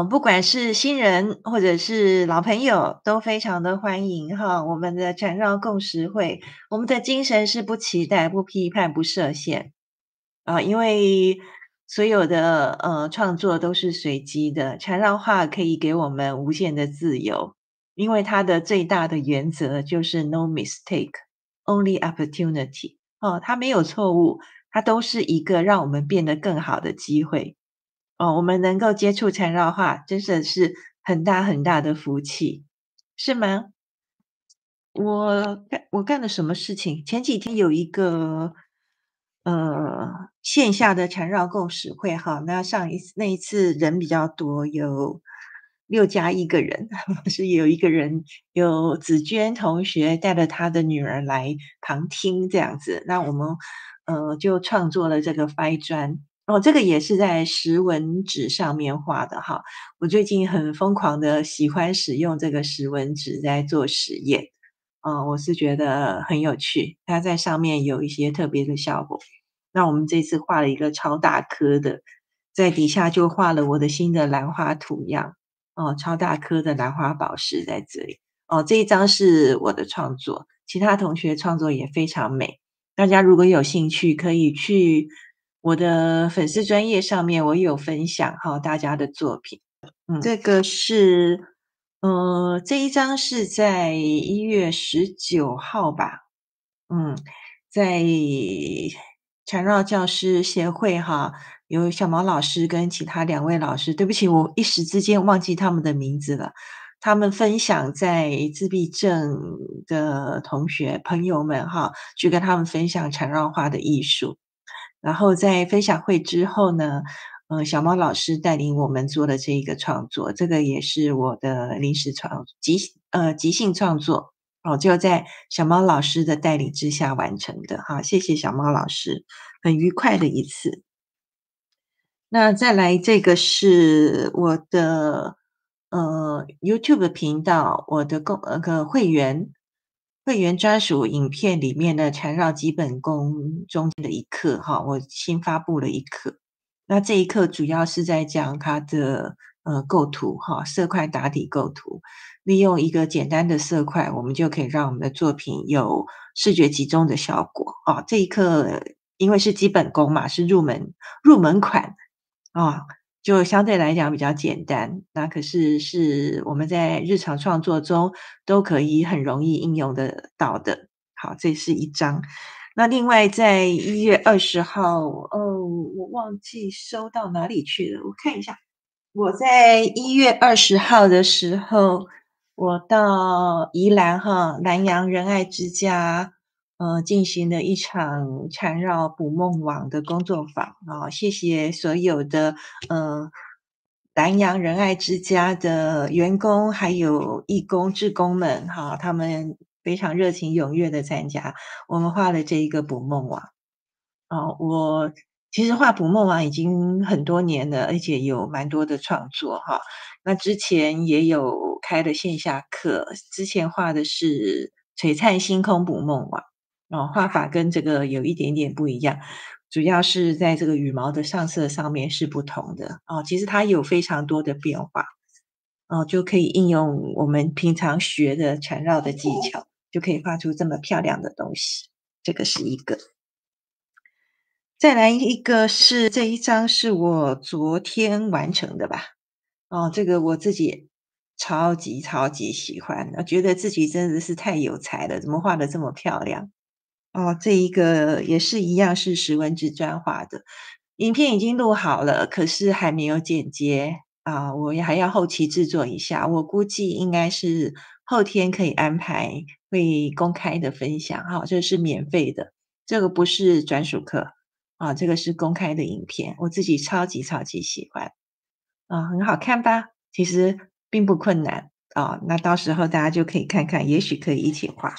不管是新人或者是老朋友，都非常的欢迎哈。我们的缠绕共识会，我们的精神是不期待、不批判、不设限。因为所有的，创作都是随机的，缠绕画可以给我们无限的自由，因为它的最大的原则就是 no mistake, only opportunity。它没有错误，它都是一个让我们变得更好的机会。我们能够接触缠绕画，真的是很大很大的福气，是吗？我干了什么事情？前几天有一个线下的缠绕共识会哈，那一次人比较多，有6+1个人，是有一个人有紫娟同学带着她的女儿来旁听这样子，那我们就创作了这个翻砖。这个也是在石纹纸上面画的哈。我最近很疯狂的喜欢使用这个石纹纸在做实验。我是觉得很有趣，它在上面有一些特别的效果。那我们这次画了一个超大颗的，在底下就画了我的新的兰花图样。超大颗的兰花宝石在这里。这一张是我的创作，其他同学创作也非常美。大家如果有兴趣，可以去我的粉丝专页上面，我有分享哈大家的作品。这个是这一张是在1月19号吧。嗯，在缠绕教师协会哈，有小毛老师跟其他2位老师，对不起，我一时之间忘记他们的名字了。他们分享在自闭症的同学朋友们哈，去跟他们分享缠绕画的艺术。然后在分享会之后呢，小猫老师带领我们做了这一个创作，这个也是我的临时即兴创作。就在小猫老师的带领之下完成的哈，谢谢小猫老师，很愉快的一次。那再来这个是我的YouTube 频道，我的会员专属影片里面的缠绕基本功中间的一课哈，我新发布了一课。那这一课主要是在讲它的构图哈，色块打底构图，利用一个简单的色块，我们就可以让我们的作品有视觉集中的效果这一课因为是基本功嘛，是入门款。啊，就相对来讲比较简单，那可是我们在日常创作中都可以很容易应用得到的。好，这是一张。那另外在1月20号，我忘记收到哪里去了，我看一下。我在1月20号的时候，我到宜兰哈，南洋仁爱之家，进行了一场缠绕捕梦网的工作坊。谢谢所有的，南洋仁爱之家的员工，还有义工、志工们哈，他们非常热情踊跃的参加，我们画了这一个捕梦网。我其实画捕梦网已经很多年了，而且有蛮多的创作哈。那之前也有开了线下课，之前画的是璀璨星空捕梦网。画法跟这个有一点点不一样，主要是在这个羽毛的上色上面是不同的。其实它有非常多的变化。就可以应用我们平常学的缠绕的技巧，就可以画出这么漂亮的东西，这个是一个。再来一个是这一张是我昨天完成的吧。这个我自己超级超级喜欢，我觉得自己真的是太有才了，怎么画得这么漂亮。这一个也是一样是石文质砖画的，影片已经录好了，可是还没有剪接。我还要后期制作一下，我估计应该是后天可以安排会公开的分享哈，这是免费的，这个不是专属课。这个是公开的影片，我自己超级超级喜欢。很好看吧？其实并不困难。那到时候大家就可以看看，也许可以一起画。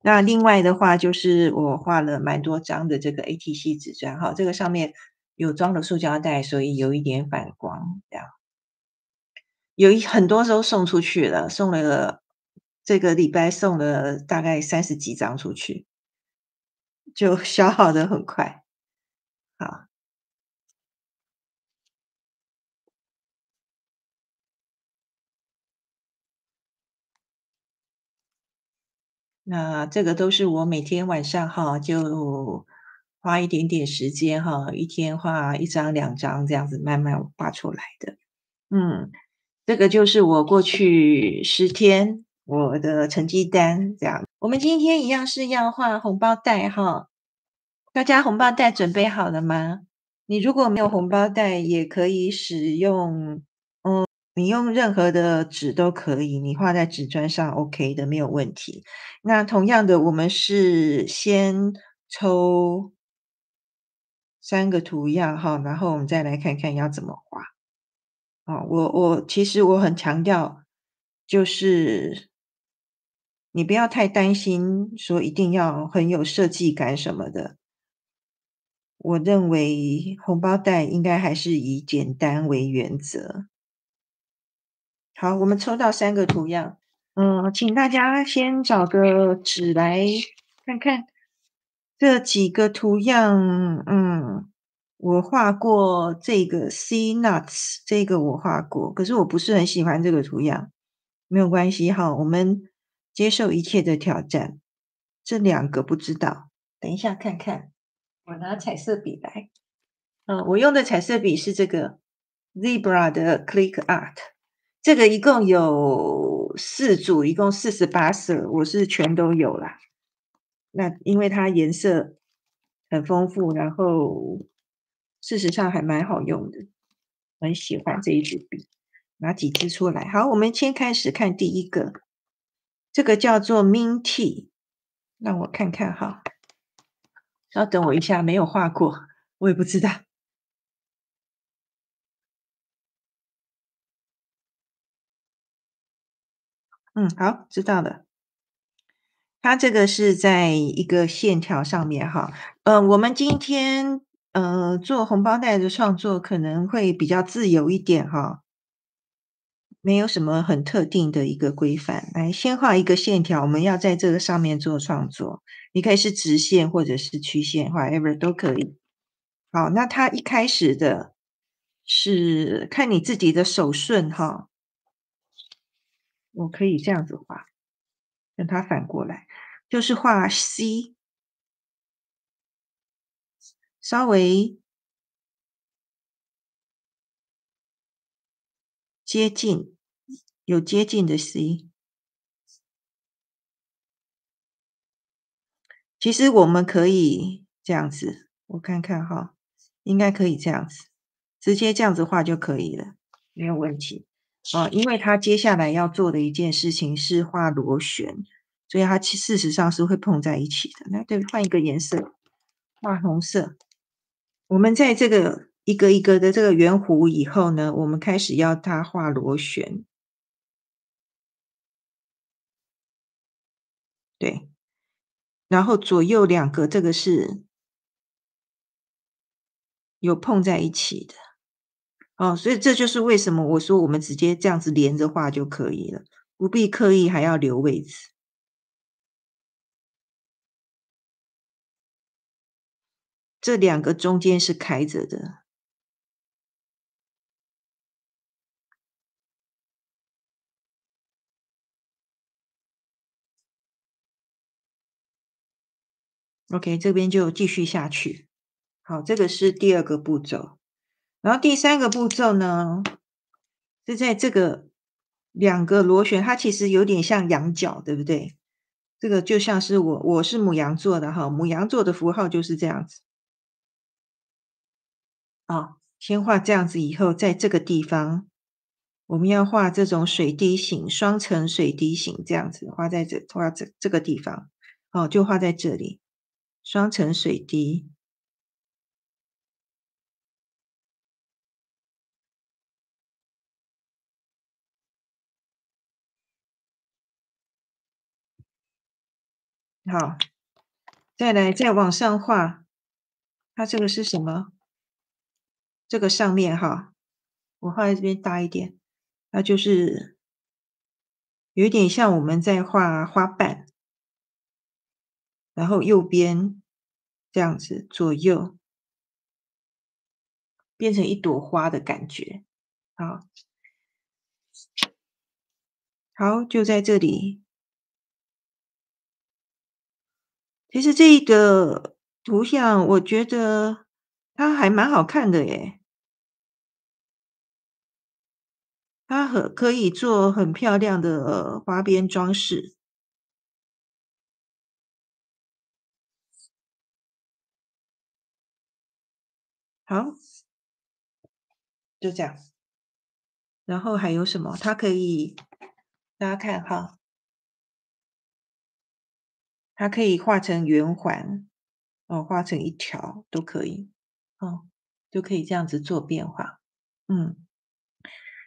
那另外的话就是我画了蛮多张的这个 ATC 纸砖哈，这个上面有装了塑胶袋，所以有一点反光这样。很多都送出去了，这个礼拜送了大概30几张出去，就消耗得很快。好。那这个都是我每天晚上哈，就花一点点时间哈，一天画1张2张这样子慢慢画出来的。嗯，这个就是我过去10天我的成绩单这样。我们今天一样是要画红包袋哈，大家红包袋准备好了吗？你如果没有红包袋也可以使用你用任何的纸都可以，你画在纸砖上 OK 的，没有问题。那同样的，我们是先抽3个图样哈，然后我们再来看看要怎么画。其实我很强调，就是你不要太担心说一定要很有设计感什么的。我认为红包袋应该还是以简单为原则。好，我们抽到3个图样。请大家先找个纸来看看这几个图样。我画过这个 Sea Nuts，这个我画过，可是我不是很喜欢这个图样。没有关系哈，我们接受一切的挑战。这2个不知道，等一下看看。我拿彩色笔来。我用的彩色笔是这个 Zebra 的 Click Art。这个一共有4组，一共48色，我是全都有啦。那因为它颜色很丰富，然后事实上还蛮好用的，很喜欢这一支笔。拿几支出来。好，我们先开始看第一个，这个叫做 Minty， 让我看看哈。稍等我一下，没有画过，我也不知道。好，知道了。它这个是在一个线条上面哈。我们今天做红包袋的创作可能会比较自由一点哈，没有什么很特定的一个规范。来，先画一个线条，我们要在这个上面做创作。你可以是直线或者是曲线，whatever 都可以。好，那它一开始的是看你自己的手顺哈。我可以这样子画，让它反过来，就是画 C， 稍微接近，有接近的 C。其实我们可以这样子，我看看哈，应该可以这样子，直接这样子画就可以了，没有问题。因为他接下来要做的一件事情是画螺旋，所以它事实上是会碰在一起的。那对，换一个颜色，画红色。我们在这个一个一个的这个圆弧以后呢，我们开始要它画螺旋。对，然后左右2个这个是有碰在一起的。所以这就是为什么我说我们直接这样子连着画就可以了，不必刻意还要留位置。这2个中间是开着的。OK，这边就继续下去。好，这个是第2个步骤。然后第3个步骤呢，是在这个2个螺旋，它其实有点像羊角，对不对？这个就像是我是牡羊座的哈，牡羊座的符号就是这样子。先画这样子以后，在这个地方，我们要画这种水滴形，双层水滴形这样子，画这个地方。就画在这里，双层水滴。好，再来再往上画，它这个是什么？这个上面哈，我画在这边大一点，它就是有一点像我们在画花瓣，然后右边这样子左右变成一朵花的感觉。好，就在这里其实这个图像我觉得它还蛮好看的耶，它可以做很漂亮的花边装饰。好，就这样。然后还有什么？它可以大家看哈，它可以画成圆环，哦，画成一条都可以，哦，就可以这样子做变化。嗯，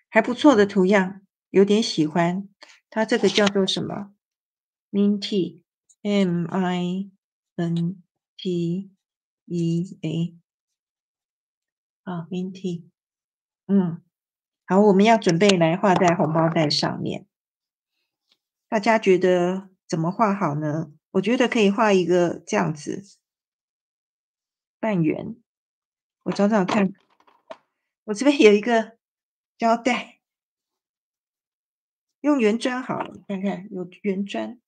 还不错的图样，有点喜欢。它这个叫做什么？Minty，Mintea，啊，Minty。嗯，好，我们要准备来画在红包袋上面。大家觉得怎么画好呢？我觉得可以画一个这样子半圆。我找找看，我这边有一个胶带，用圆砖好了，看看有圆砖。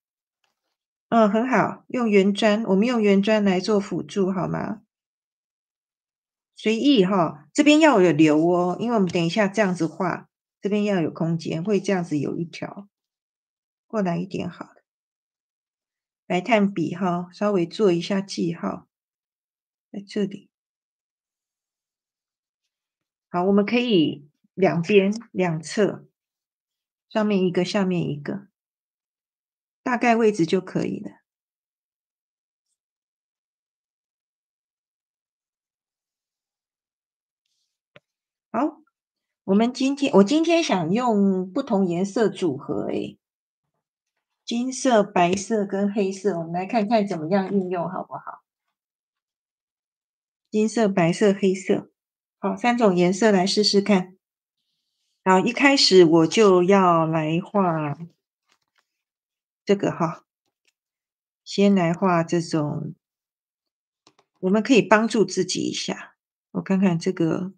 嗯，很好，用圆砖，我们用圆砖来做辅助好吗？随意哈，这边要有留哦，因为我们等一下这样子画，这边要有空间，会这样子有一条，过来一点好了。来炭笔哈，稍微做一下记号，在这里。好，我们可以两边两侧，上面一个，下面一个，大概位置就可以了。好，我今天想用不同颜色组合诶，金色、白色跟黑色，我们来看看怎么样运用好不好？金色、白色、黑色，好，三种颜色来试试看。好，一开始我就要来画这个哈，先来画这种，我们可以帮助自己一下。我看看这个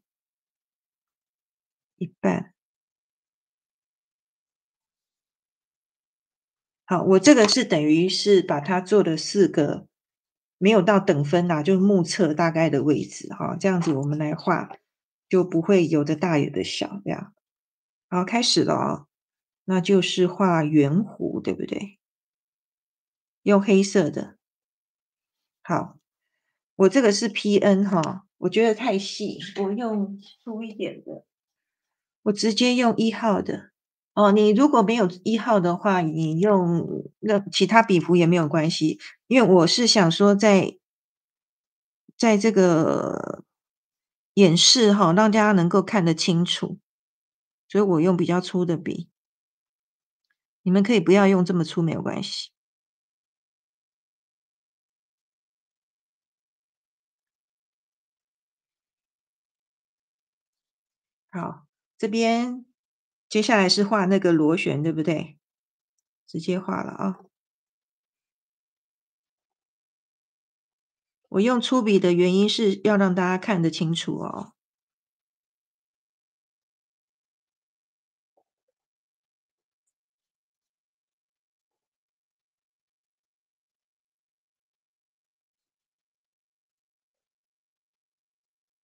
一半，好，我这个是等于是把它做了4个，没有到等分啦，就目测大概的位置哈，这样子我们来画，就不会有的大有的小这样。好，开始了哦，那就是画圆弧，对不对？用黑色的。好，我这个是 PN 哈，我觉得太细，我用粗一点的，我直接用1号的。哦，你如果没有1号的话，你用那其他笔符也没有关系，因为我是想说在这个演示哈，让大家能够看得清楚，所以我用比较粗的笔，你们可以不要用这么粗，没有关系。好，这边接下来是画那个螺旋，对不对？直接画了啊。我用粗笔的原因是要让大家看得清楚哦。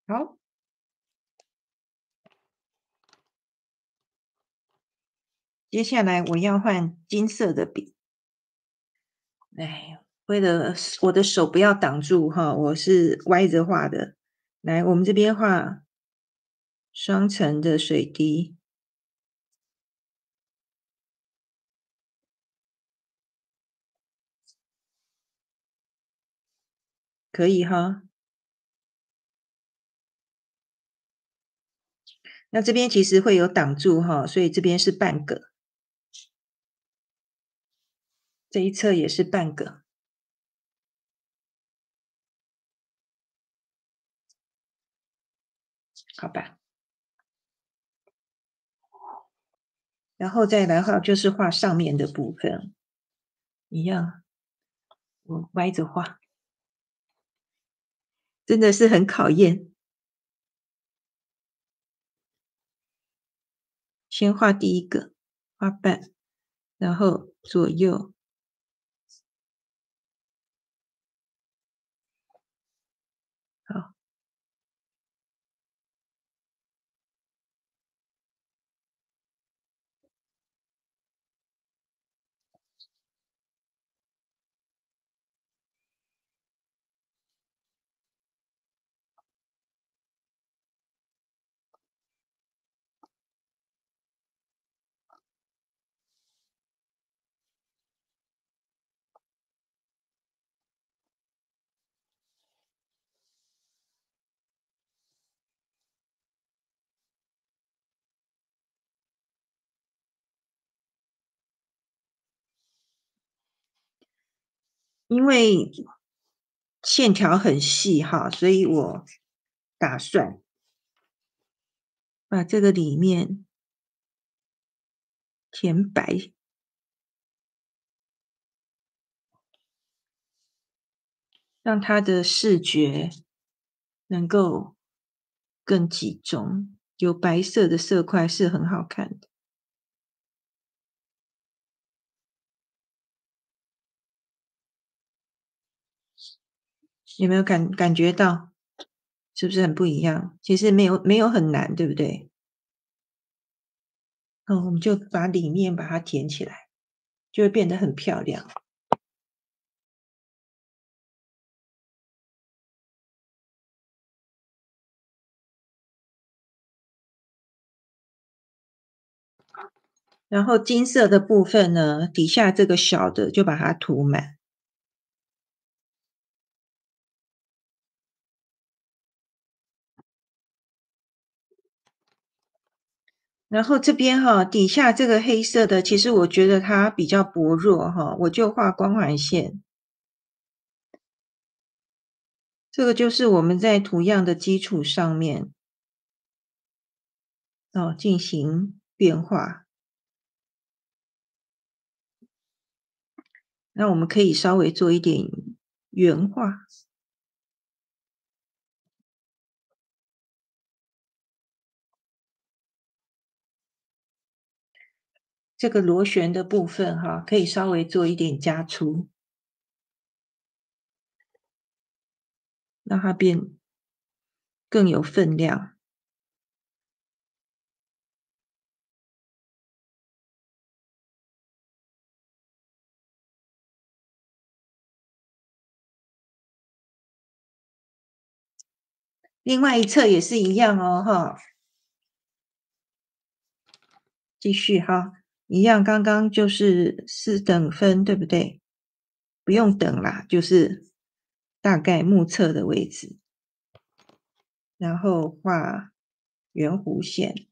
好，接下来我要换金色的笔。哎，为了我的手不要挡住哈，我是歪着画的。来，我们这边画双层的水滴，可以哈。那这边其实会有挡住哈，所以这边是半个，这一侧也是半个，好吧？然后再来画就是画上面的部分，一样，我歪着画，真的是很考验。先画第一个，画半，然后左右因为线条很细哈，所以我打算把这个里面填白，让它的视觉能够更集中，有白色的色块是很好看的。有没有感觉到？是不是很不一样？其实没有很难，对不对？我们就把里面把它填起来，就会变得很漂亮。然后金色的部分呢，底下这个小的就把它涂满。然后这边哈，底下这个黑色的，其实我觉得它比较薄弱哈，我就画光环线。这个就是我们在图样的基础上面进行变化。那我们可以稍微做一点圆化。这个螺旋的部分哈，可以稍微做一点加粗，让它变更有分量。另外一侧也是一样哦，哈，继续哈，一样，刚刚就是4等分，对不对？不用等啦，就是大概目测的位置，然后画圆弧线。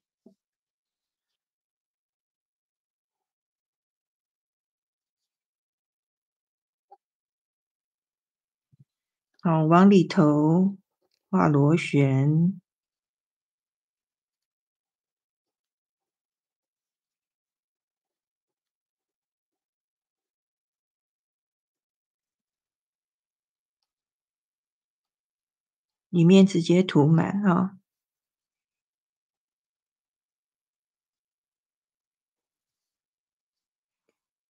好，往里头画螺旋。里面直接涂满啊。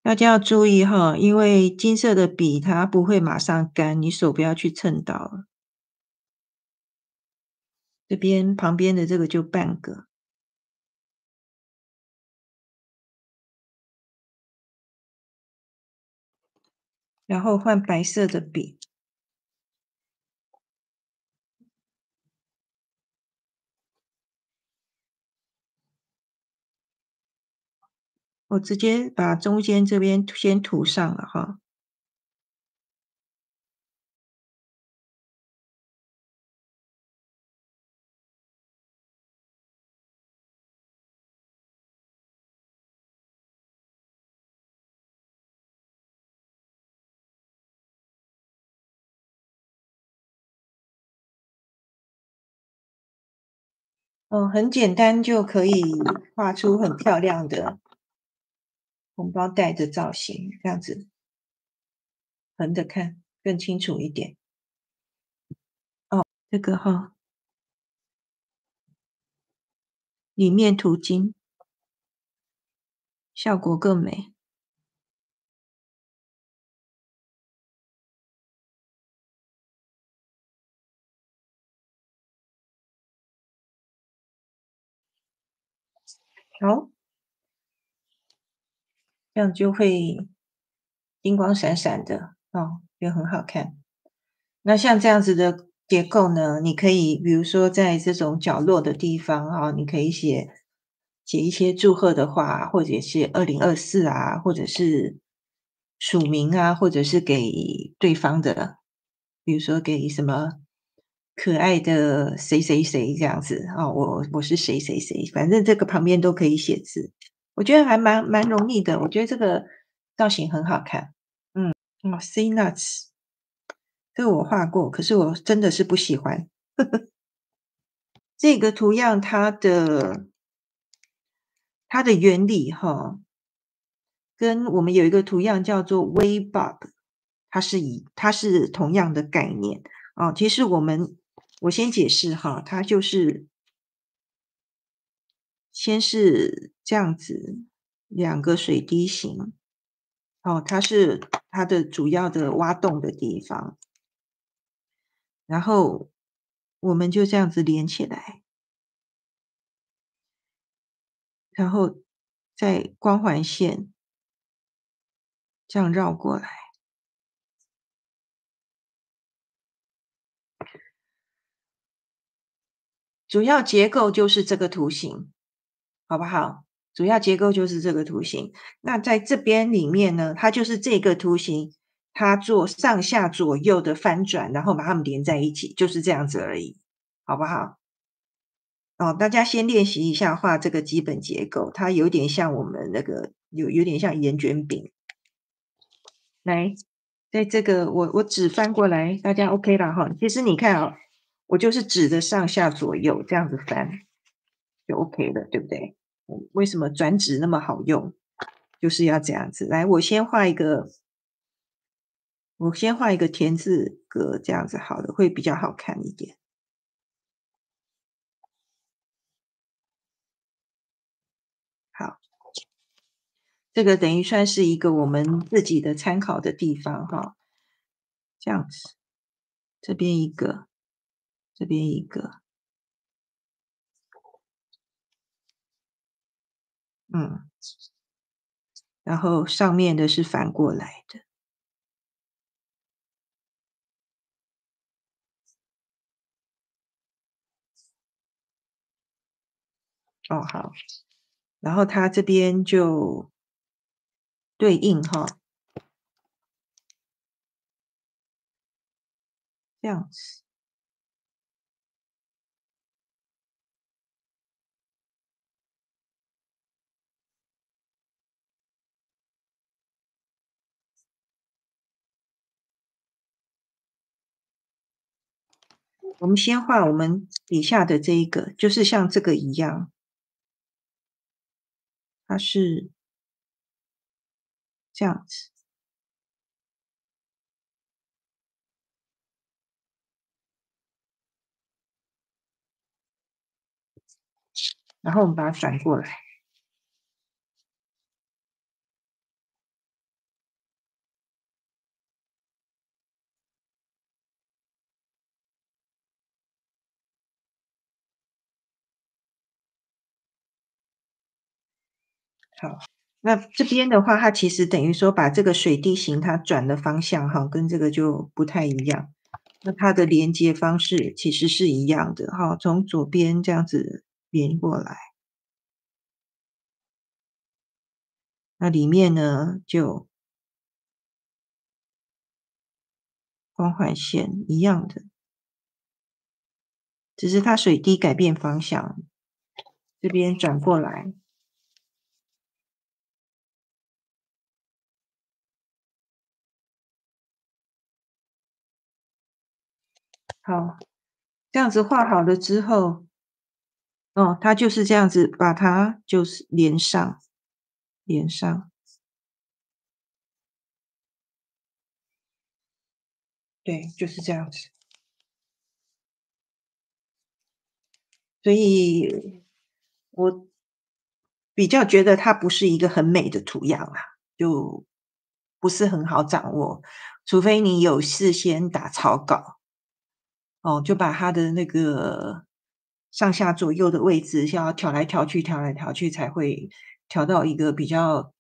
大家要注意哈，因为金色的笔它不会马上干，你手不要去蹭到了。这边旁边的这个就半个。然后换白色的笔。我直接把中间这边先涂上了哈。很简单就可以画出很漂亮的红包袋的造型，这样子横着看更清楚一点。这个哈，里面涂金，效果更美。好，这样就会金光闪闪的也很好看。那像这样子的结构呢，你可以比如说在这种角落的地方你可以写一些祝贺的话，或者是2024啊，或者是署名啊，或者是给对方的，比如说给什么可爱的谁谁谁这样子我是谁谁谁，反正这个旁边都可以写字，我觉得还蛮容易的，我觉得这个造型很好看。嗯。哦，sea nuts，这个我画过，可是我真的是不喜欢。这个图样它的原理哈，跟我们有一个图样叫做 wave bob，它是同样的概念。哦，其实我先解释哈，它就是先是这样子两个水滴形，哦，它是它的主要的挖洞的地方，然后我们就这样子连起来，然后再光环线这样绕过来。主要结构就是这个图形，好不好？主要结构就是这个图形。那在这边里面呢，它就是这个图形，它做上下左右的翻转，然后把它们连在一起，就是这样子而已，好不好？哦，大家先练习一下画这个基本结构，它有点像我们那个有点像圆卷饼。来，在这个我纸翻过来，大家 OK 了哈。其实你看啊，我就是纸的上下左右这样子翻就 OK 了，对不对？为什么转纸那么好用？就是要这样子。来，我先画一个田字格，这样子好了，会比较好看一点。好，这个等于算是一个我们自己的参考的地方哈。这样子，这边一个，这边一个，嗯，然后上面的是反过来的。哦，好，然后它这边就对应哈，这样子。我们先画我们底下的这一个，就是像这个一样，它是这样子，然后我们把它转过来。好，那这边的话，它其实等于说把这个水滴形它转的方向哈，跟这个就不太一样。那它的连接方式其实是一样的哈，从左边这样子连过来，那里面呢就光环线一样的，只是它水滴改变方向，这边转过来。好，这样子画好了之后，哦，它就是这样子，把它就是连上，连上，对，就是这样子。所以我比较觉得它不是一个很美的图样啊，就不是很好掌握，除非你有事先打草稿，哦，就把它的那个上下左右的位置要调来调去，调来调去才会调到一个比较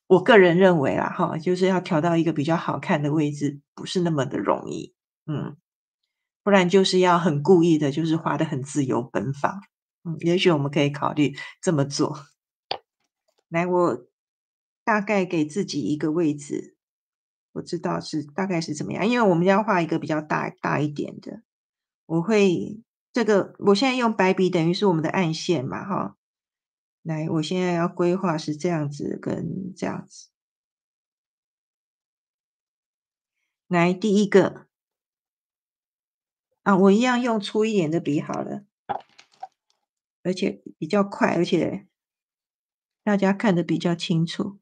我个人认为啦哈，就是要调到一个比较好看的位置，不是那么的容易，嗯。不然就是要很故意的，就是画得很自由奔放。也许我们可以考虑这么做。来，我大概给自己一个位置，我知道大概是怎么样，因为我们要画一个比较大一点的，我会这个我现在用白笔等于是我们的暗线嘛，哈。来，我现在要规划是这样子跟这样子。来第一个，啊，我一样用粗一点的笔好了，而且比较快，而且大家看得比较清楚。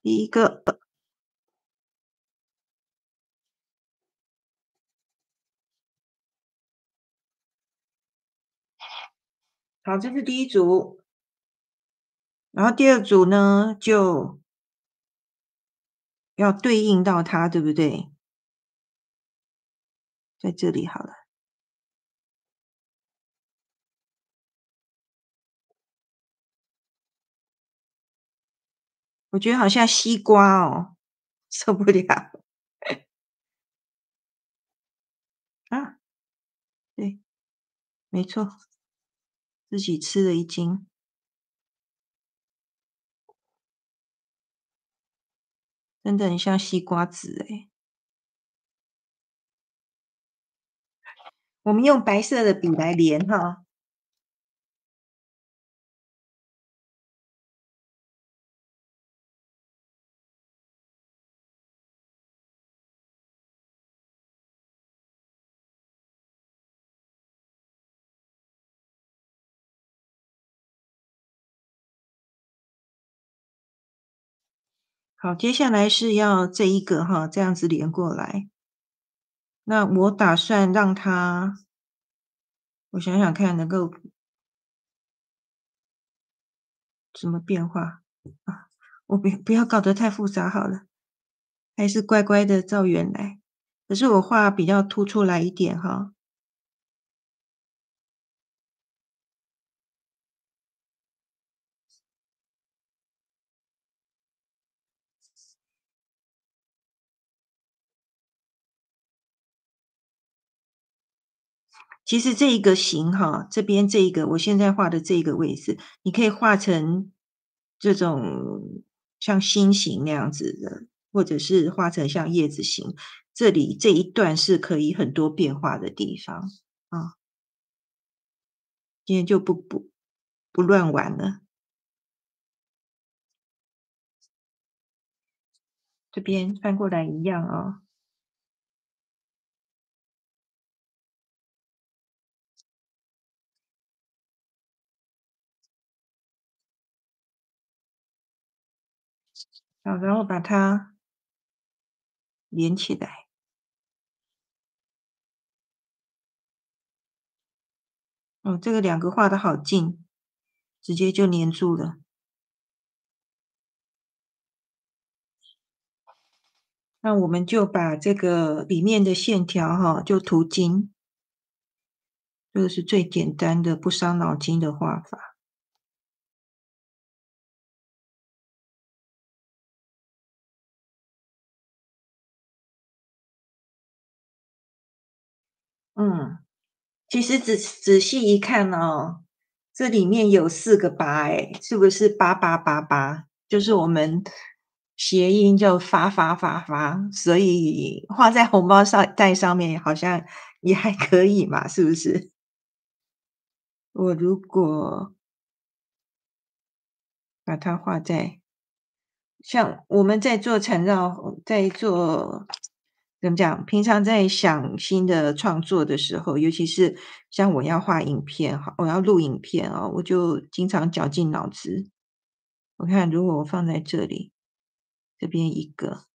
第一个，好，这是第一组，然后第二组呢，就要对应到它，对不对？在这里好了，我觉得好像西瓜哦，受不了啊！对，没错，自己吃了一惊，真的很像西瓜籽诶。我们用白色的笔来连哈。好，接下来是要这一个哈，这样子连过来。那我打算让它，我想想看能够怎么变化啊？我不要搞得太复杂好了，还是乖乖的照原来。可是我画比较突出来一点哈。其实这一个形哈，这边这一个我现在画的这个位置，你可以画成这种像心形那样子的，或者是画成像叶子形。这里这一段是可以很多变化的地方啊。今天就不乱玩了，这边翻过来一样哦。好，然后把它连起来。哦，这个两个画的好近，直接就粘住了。那我们就把这个里面的线条哈，就涂金，这个是最简单的、不伤脑筋的画法。嗯，其实仔细一看哦，这里面有4个8诶，是不是8888？就是我们谐音就发，所以画在红包袋上面好像也还可以嘛，是不是？我如果把它画在像我们在做缠绕，在做怎么讲？平常在想新的创作的时候，尤其是像我要画影片哈，我要录影片哦，我就经常绞尽脑汁。我看如果我放在这里，这边一个，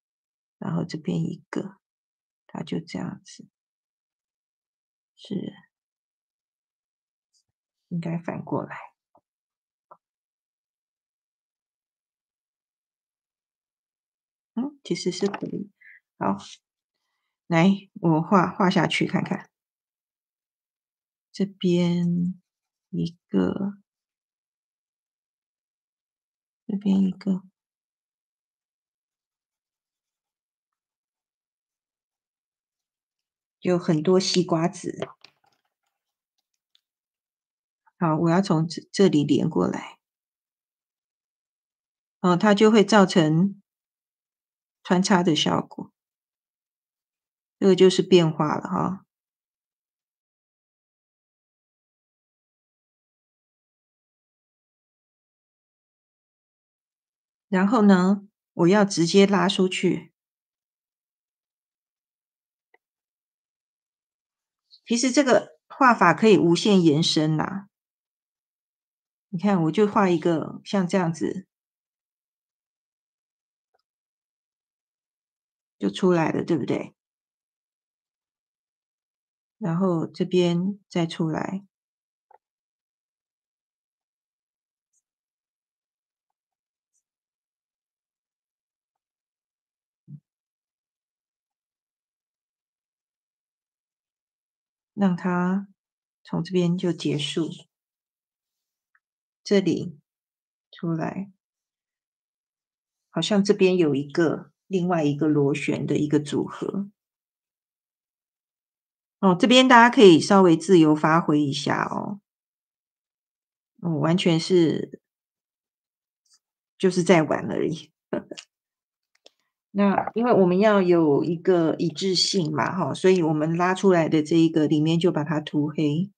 然后这边一个，它就这样子，是应该反过来，其实是可以。好，来，我画下去看看，这边一个，这边一个。有很多西瓜籽。好，我要从这里连过来，哦，它就会造成穿插的效果，这个就是变化了哈。然后呢，我要直接拉出去，其实这个画法可以无限延伸啦。你看，我就画一个像这样子就出来了，对不对？然后这边再出来，让它从这边就结束，这里出来，好像这边有一个另外一个螺旋的一个组合。哦，这边大家可以稍微自由发挥一下哦。完全是就是在玩而已。那因为我们要有一个一致性嘛，哈，所以我们拉出来的这一个里面就把它涂黑，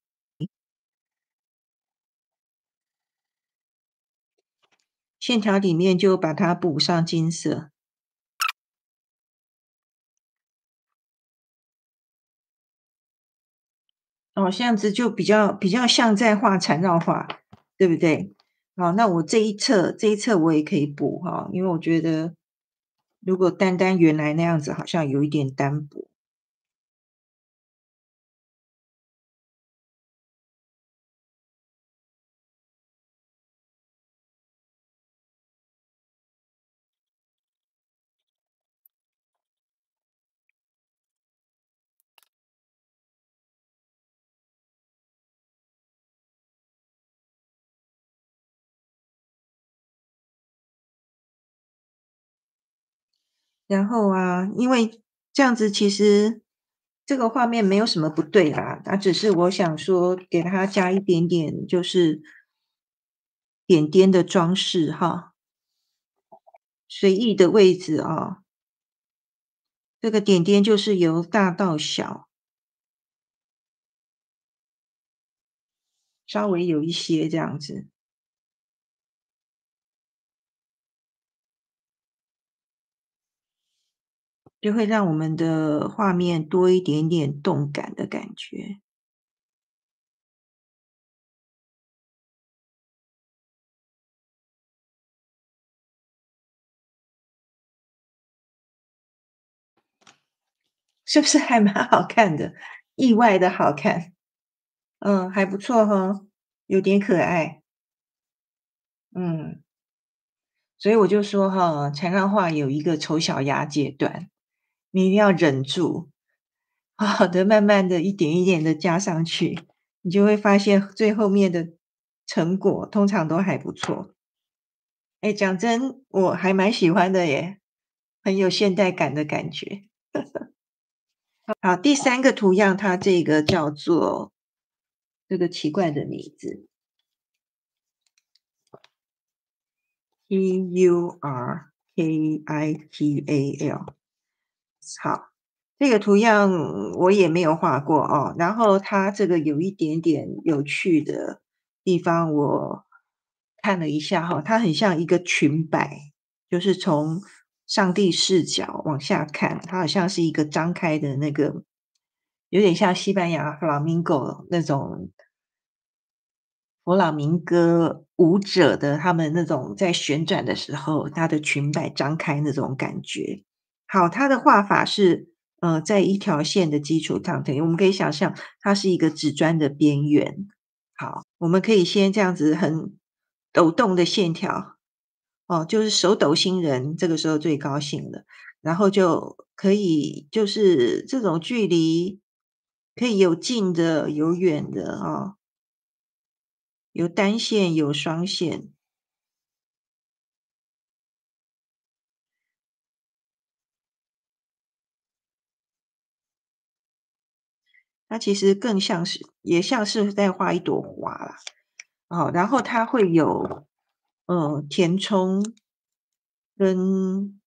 线条里面就把它补上金色。哦，这样子就比较像在画缠绕画，对不对？好，那我这一侧我也可以补哈，因为我觉得如果单单原来那样子，好像有一点单薄。然后啊，因为这样子其实这个画面没有什么不对啦，那只是我想说给它加一点点就是点点的装饰哈，随意的位置啊，这个点点就是由大到小，稍微有一些这样子，就会让我们的画面多一点点动感的感觉。是不是还蛮好看的？意外的好看，还不错哈，有点可爱，嗯。所以我就说哈，缠绕画有一个丑小鸭阶段，你一定要忍住，好好的、慢慢的一点一点的加上去，你就会发现最后面的成果通常都还不错。哎，讲真，我还蛮喜欢的耶，很有现代感的感觉。好，第三个图样，它这个叫做这个奇怪的名字，Turkital。好，这个图样我也没有画过哦。然后它这个有一点点有趣的地方，我看了一下哈，它很像一个裙摆，就是从上帝视角往下看，它好像是一个张开的那个，有点像西班牙 flamingo 那种佛朗明哥舞者的他们那种在旋转的时候，他的裙摆张开那种感觉。好，它的画法是，在一条线的基础上，等于我们可以想象它是一个纸砖的边缘。好，我们可以先这样子很抖动的线条，哦，就是手抖心人，这个时候最高兴了。然后就可以就是这种距离，可以有近的，有远的哦。有单线有双线，它其实更像是也像是在画一朵花啦。哦，然后它会有，填充跟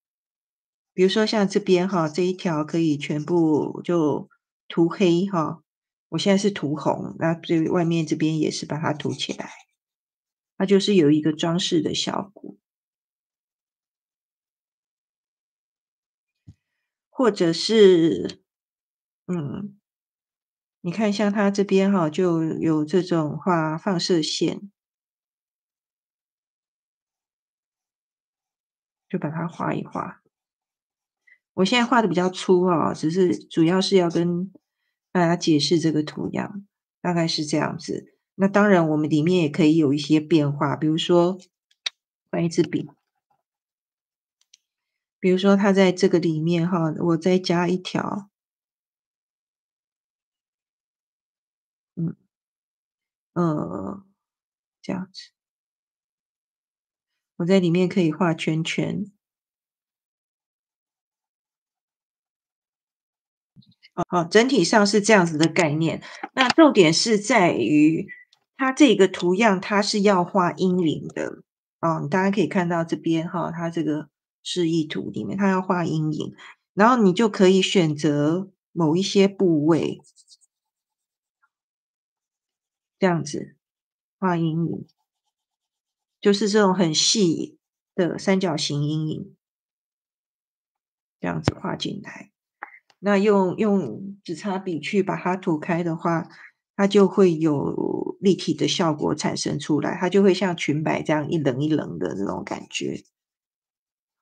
比如说像这边哈，这一条可以全部就涂黑哈，我现在是涂红，那这外面这边也是把它涂起来，它就是有一个装饰的效果。或者是，嗯你看像它这边哈，就有这种画放射线，就把它画一画。我现在画的比较粗啊，只是主要是要跟大家解释这个图样，大概是这样子。那当然我们里面也可以有一些变化，比如说换一支笔，比如说它在这个里面哈，我再加一条，嗯，呃，这样子，我在里面可以画圈圈。好，整体上是这样子的概念。那重点是在于它这个图样，它是要画阴影的。哦，大家可以看到这边哈，它这个示意图里面，它要画阴影，然后你就可以选择某一些部位，这样子画阴影，就是这种很细的三角形阴影，这样子画进来。那用纸擦笔去把它涂开的话，它就会有立体的效果产生出来，它就会像裙摆这样一棱一棱的那种感觉，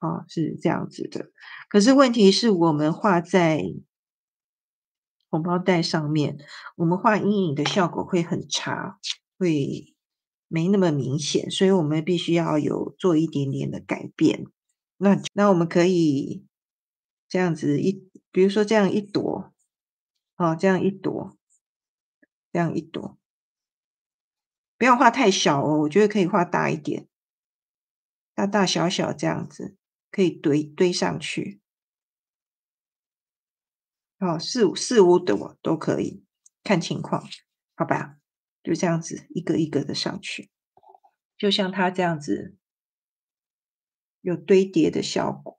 啊，是这样子的。可是问题是我们画在红包袋上面，我们画阴影的效果会很差，会没那么明显，所以我们必须要有做一点点的改变。那我们可以这样子比如说这样一朵，哦，这样一朵，这样一朵，不要画太小哦，我觉得可以画大一点，大大小小这样子，可以堆上去，哦，四五朵都可以，看情况，好吧？就这样子一个一个的上去，就像它这样子有堆叠的效果。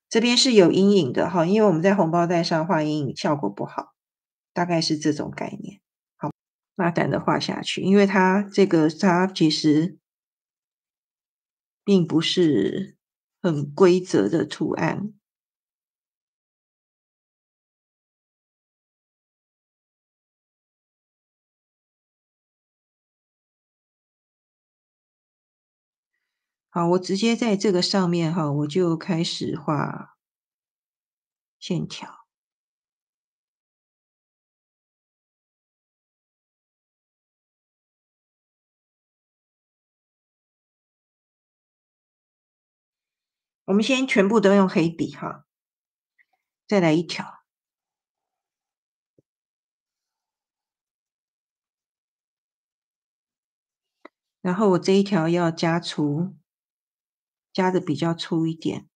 这边是有阴影的哈，因为我们在红包袋上画阴影效果不好，大概是这种概念。大胆的画下去，因为它其实并不是很规则的图案。好，我直接在这个上面哈，我就开始画线条。我们先全部都用黑笔哈，再来一条，然后我这一条要加粗，加的比较粗一点。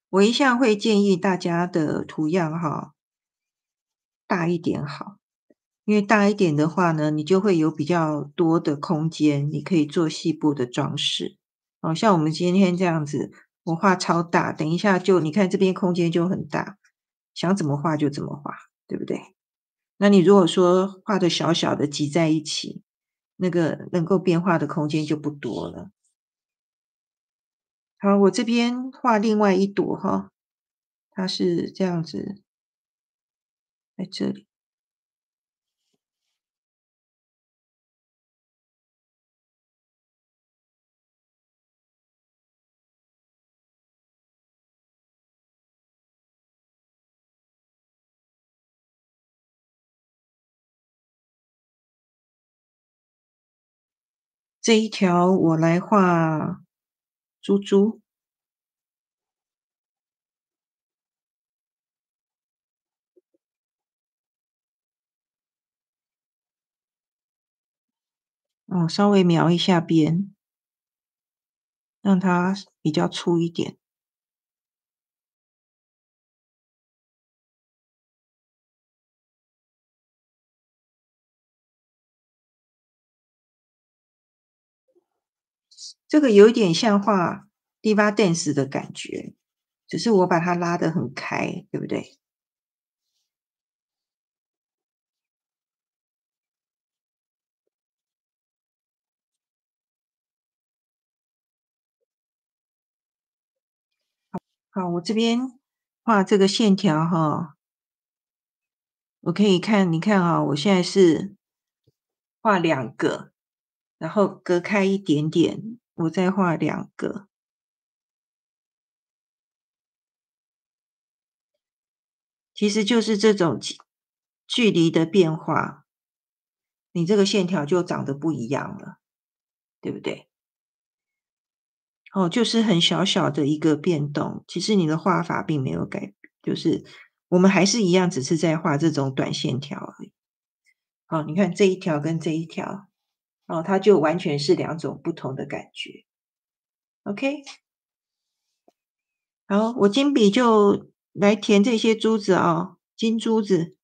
我一向会建议大家的图样哈，大一点好。因为大一点的话呢，你就会有比较多的空间，你可以做细部的装饰。哦，像我们今天这样子，我画超大，等一下就你看这边空间就很大，想怎么画就怎么画，对不对？那你如果说画的小小的挤在一起，那个能够变化的空间就不多了。好，我这边画另外一朵哈，它是这样子，在这里。这一条我来画猪猪。哦，稍微描一下边，让它比较粗一点。这个有一点像画 Diva Dance 的感觉，只是我把它拉得很开，对不对？好，我这边画这个线条哈，我可以看，你看啊，我现在是画2个，然后隔开一点点，我再画2个。其实就是这种距离的变化，你这个线条就长得不一样了，对不对？哦，就是很小小的一个变动，其实你的画法并没有改，就是我们还是一样，只是在画这种短线条而已。好，你看这一条跟这一条，哦，它就完全是2种不同的感觉。OK，好，我金笔就来填这些珠子哦，金珠子。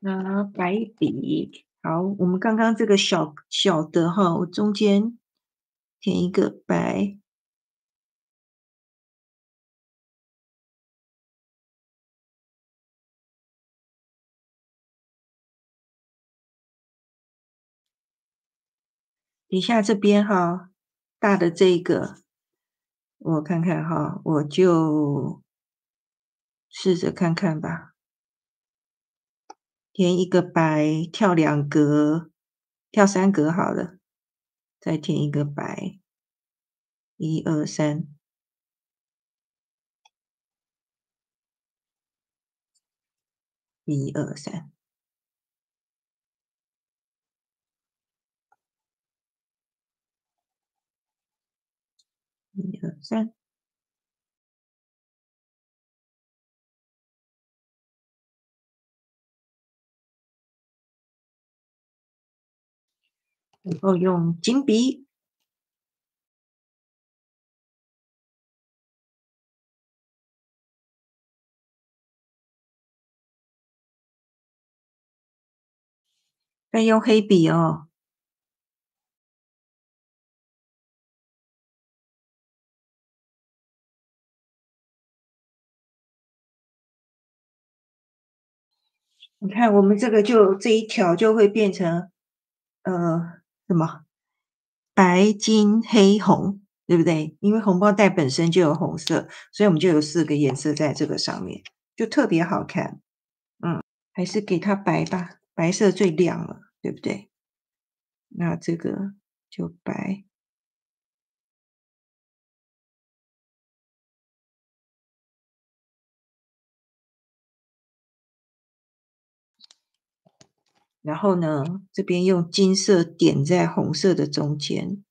拿白笔，好，我们刚刚这个小小的哈，我中间填一个白，底下这边哈，大的这一个，我看看哈，我就试着看看吧，填一个白，跳2格，跳3格好了，再填一个白，1、2、3，1、2、3，1、2、3，然后用金笔。再用黑笔哦，你看我们这个就这一条就会变成什么白金黑红，对不对？因为红包袋本身就有红色，所以我们就有4个颜色在这个上面，就特别好看。嗯，还是给它白吧，白色最亮了，对不对？那这个就白。然后呢，这边用金色点在红色的中间，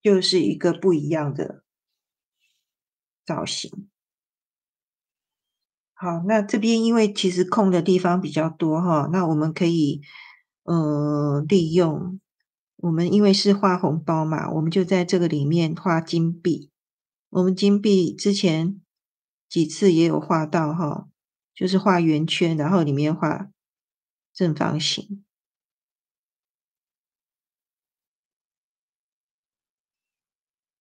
就是一个不一样的造型。好，那这边因为其实空的地方比较多哈，那我们可以利用我们因为是画红包嘛，我们就在这个里面画金币。我们金币之前几次也有画到哈，就是画圆圈，然后里面画正方形，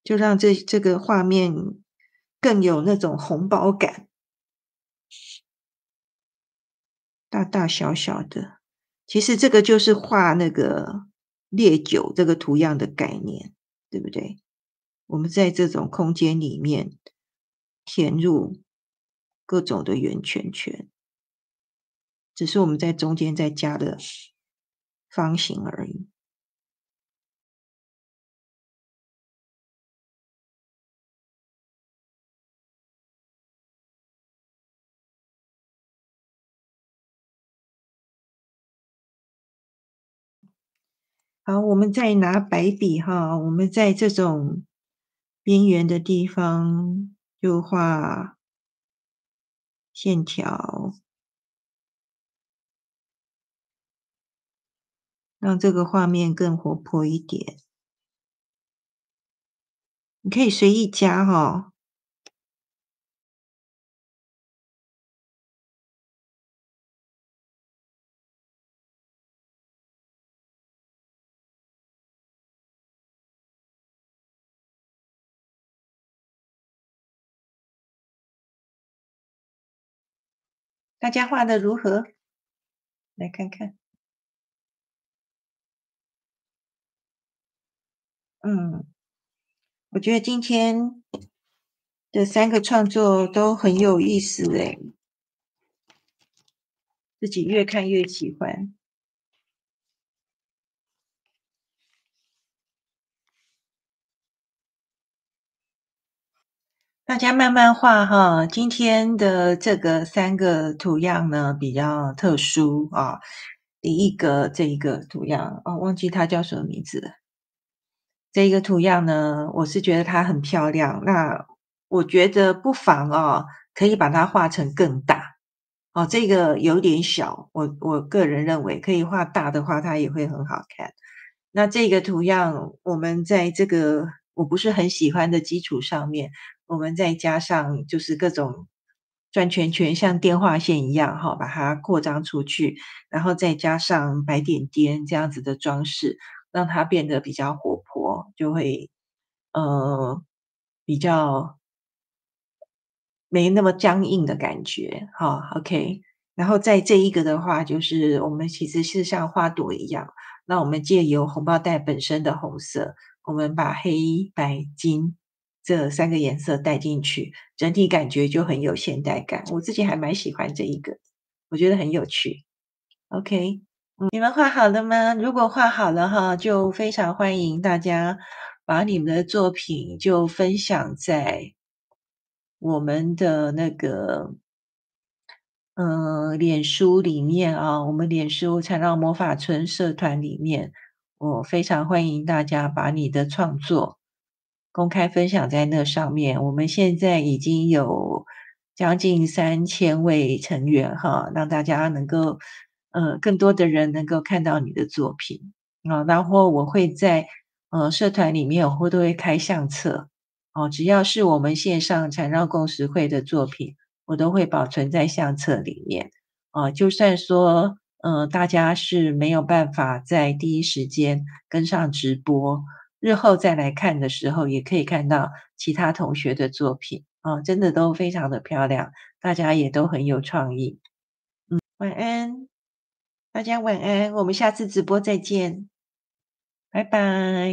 就让这个画面更有那种红包感，大大小小的。其实这个就是画那个烈酒这个图样的概念，对不对？我们在这种空间里面填入各种的圆圈圈，只是我们在中间再加的方形而已。好，我们再拿白笔哈，我们在这种边缘的地方就画线条，让这个画面更活泼一点。你可以随意加哈。大家画的如何？来看看。嗯，我觉得今天的3个创作都很有意思诶，自己越看越喜欢。大家慢慢画哈，今天的这个3个图样呢，比较特殊啊。第一个这一个图样，哦，忘记它叫什么名字了。这一个图样呢，我是觉得它很漂亮，那我觉得不妨哦，可以把它画成更大。哦，这个有点小，我个人认为可以画大的话，它也会很好看。那这个图样，我们在这个我不是很喜欢的基础上面，我们再加上就是各种转圈圈，像电话线一样哈，把它扩张出去，然后再加上白点点这样子的装饰，让它变得比较活泼，就会比较没那么僵硬的感觉，哈，OK。然后在这一个的话，就是我们其实是像花朵一样，那我们借由红包袋本身的红色，我们把黑白金这3个颜色带进去，整体感觉就很有现代感。我自己还蛮喜欢这一个，我觉得很有趣。OK，你们画好了吗？如果画好了哈，就非常欢迎大家把你们的作品就分享在我们的那个脸书里面啊，我们脸书缠绕魔法村社团里面，我非常欢迎大家把你的创作公开分享在那上面。我们现在已经有将近3000位成员哈，让大家能够更多的人能够看到你的作品啊。然后我会在社团里面，我都会开相册哦，只要是我们线上缠绕共识会的作品。我都会保存在相册里面。就算说，大家是没有办法在第一时间跟上直播，日后再来看的时候，也可以看到其他同学的作品，真的都非常的漂亮，大家也都很有创意。晚安，大家晚安，我们下次直播再见，拜拜。